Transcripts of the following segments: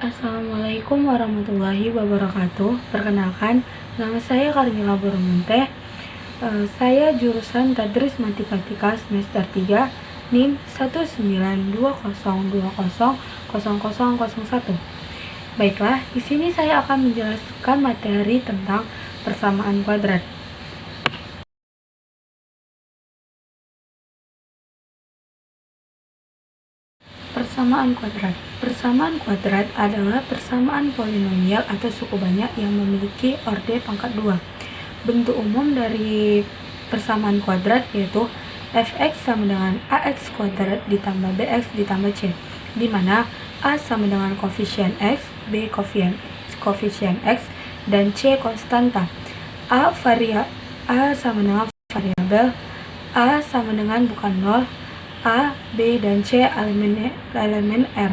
Assalamualaikum warahmatullahi wabarakatuh. Perkenalkan, nama saya Karmila Boromunte. Saya jurusan Tadris Matematika semester 3, NIM 19202000001. Baiklah, di sini saya akan menjelaskan materi tentang persamaan kuadrat. Persamaan kuadrat. Persamaan kuadrat adalah persamaan polinomial atau suku banyak yang memiliki orde pangkat 2. Bentuk umum dari persamaan kuadrat yaitu fx sama dengan ax kuadrat ditambah bx ditambah c, di mana a sama dengan koefisien x, b koefisien x, dan c konstanta. A sama dengan variabel, a sama dengan bukan 0, A, B, dan C elemen R.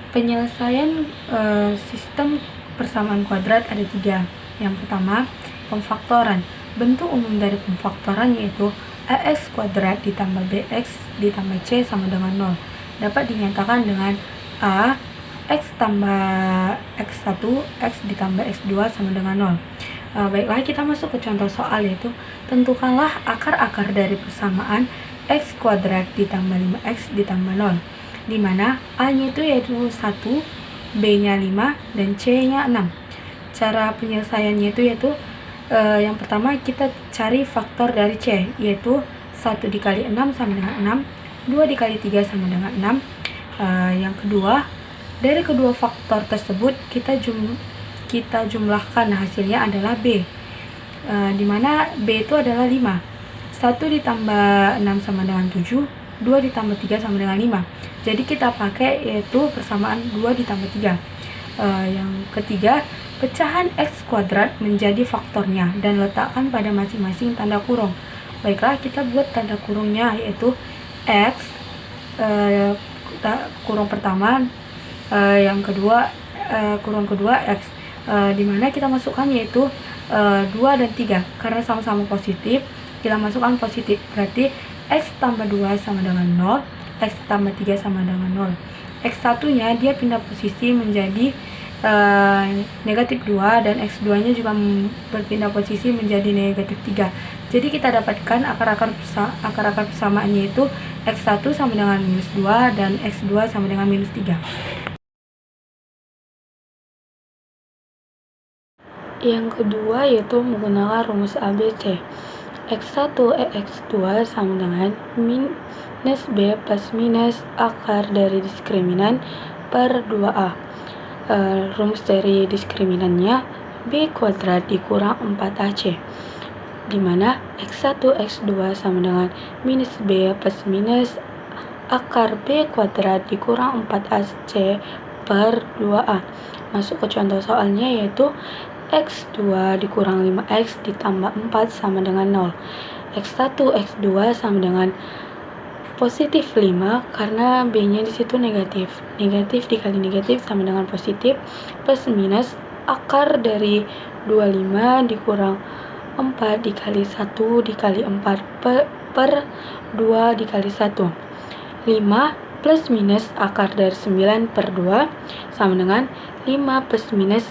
Penyelesaian sistem persamaan kuadrat ada 3. Yang pertama, pemfaktoran. Bentuk umum dari pemfaktoran yaitu ax kuadrat ditambah bx ditambah c sama dengan 0. Dapat dinyatakan dengan a x tambah x1 x ditambah x2 sama dengan 0. Baiklah, kita masuk ke contoh soal, yaitu tentukanlah akar-akar dari persamaan x kuadrat ditambah 5x ditambah 0, di mana a-nya itu yaitu 1, b-nya 5, dan c-nya 6. Cara penyelesaiannya itu yaitu yang pertama kita cari faktor dari c, yaitu 1 dikali 6 sama dengan 6, 2 dikali 3 sama dengan 6. Yang kedua, dari kedua faktor tersebut kita jumlahkan, hasilnya adalah B, dimana B itu adalah 5. 1 ditambah 6 sama dengan 7, 2 ditambah 3 sama dengan 5. Jadi kita pakai yaitu persamaan 2 ditambah 3. Yang ketiga, pecahan x kuadrat menjadi faktornya dan letakkan pada masing-masing tanda kurung. Baiklah, kita buat tanda kurungnya, yaitu x kurung pertama, yang kedua kurung kedua x, dimana kita masukkan yaitu 2 dan 3 karena sama-sama positif, kita masukkan positif, berarti x tambah 2 sama dengan 0, x tambah 3 sama dengan 0. X1 nya dia pindah posisi menjadi negatif 2, dan x2 nya juga berpindah posisi menjadi negatif 3. Jadi kita dapatkan akar-akar persamaannya itu x1 sama dengan minus 2 dan x2 sama dengan minus 3. Yang kedua yaitu menggunakan rumus ABC. X1 X2 sama dengan minus B plus minus akar dari diskriminan per 2A. Rumus dari diskriminannya B kuadrat dikurang 4AC, dimana X1 X2 sama dengan minus B plus minus akar B kuadrat dikurang 4AC per 2A. Masuk ke contoh soalnya, yaitu X2 dikurang 5X ditambah 4 sama dengan 0. X1, X2 sama dengan positif 5 karena B-nya di situ negatif. Negatif dikali negatif sama dengan positif, plus minus akar dari 25 dikurang 4 dikali 1 dikali 4 per 2 dikali 1. 5 plus minus akar dari 9 per 2 sama dengan 5 plus minus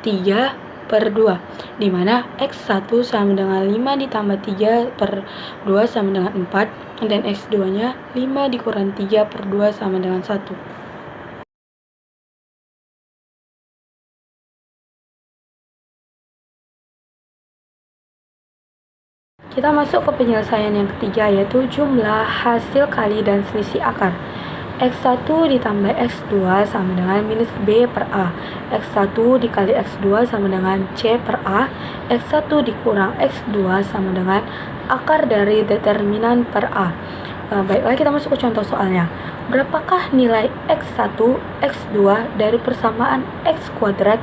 3 per 2, dimana X1 sama dengan 5 ditambah 3 per 2 sama dengan 4, dan X2 nya 5 dikurang 3 per 2 sama dengan 1. Kita masuk ke penyelesaian yang ketiga, yaitu jumlah hasil kali dan selisih akar. X1 ditambah X2 sama dengan minus B per A. X1 dikali X2 sama dengan C per A. X1 dikurang X2 sama dengan akar dari determinan per A. Baiklah, kita masuk ke contoh soalnya. Berapakah nilai X1, X2 dari persamaan X kuadrat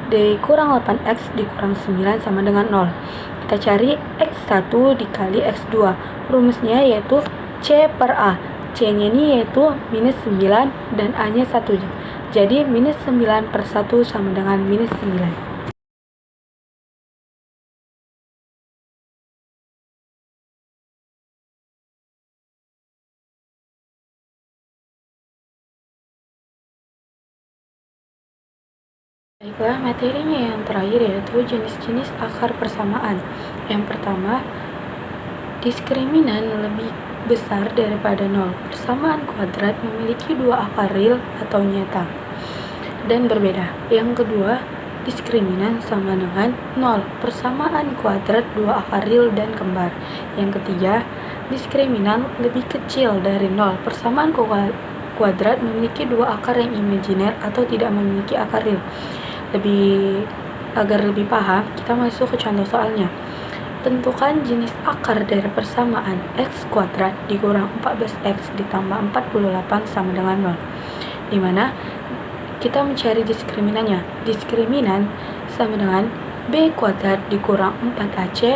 dikurang 8X dikurang 9 sama dengan 0? Kita cari X1 dikali X2. Rumusnya yaitu C per A. C-nya ini yaitu minus 9 dan A-nya 1. Jadi minus 9 per 1 sama dengan minus 9. Baiklah, materinya yang terakhir yaitu jenis-jenis akar persamaan. Yang pertama, diskriminan lebih besar daripada 0. Persamaan kuadrat memiliki dua akar real atau nyata dan berbeda. Yang kedua, diskriminan sama dengan 0. Persamaan kuadrat dua akar real dan kembar. Yang ketiga, diskriminan lebih kecil dari 0. Persamaan kuadrat memiliki dua akar yang imajiner atau tidak memiliki akar real. Agar lebih paham, kita masuk ke contoh soalnya. Tentukan jenis akar dari persamaan x kuadrat dikurang 14x ditambah 48 sama dengan 0, di mana kita mencari diskriminan sama dengan b kuadrat dikurang 4ac,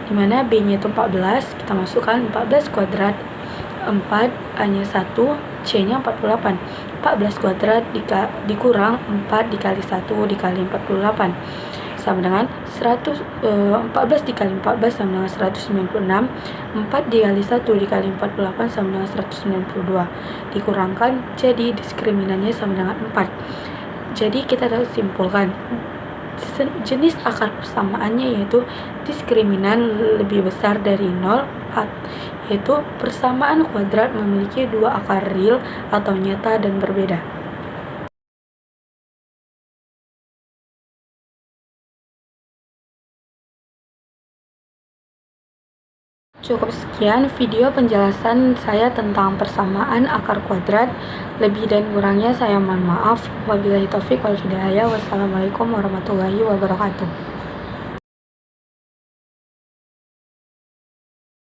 di mana b-nya itu 14, kita masukkan 14 kuadrat, 4 hanya 1, c-nya 48. 14 kuadrat dikurang 4 dikali 1 dikali 48 sama dengan 14 dikali 14 sama dengan 196, 4 dikali 1 dikali 48 sama dengan 192, dikurangkan jadi diskriminannya sama dengan 4. Jadi kita dapat simpulkan jenis akar persamaannya yaitu diskriminan lebih besar dari 0, yaitu persamaan kuadrat memiliki dua akar real atau nyata dan berbeda. Cukup sekian video penjelasan saya tentang persamaan akar kuadrat. Lebih dan kurangnya saya mohon maaf. Wabillahi taufik wal hidayah. Wassalamualaikum warahmatullahi wabarakatuh.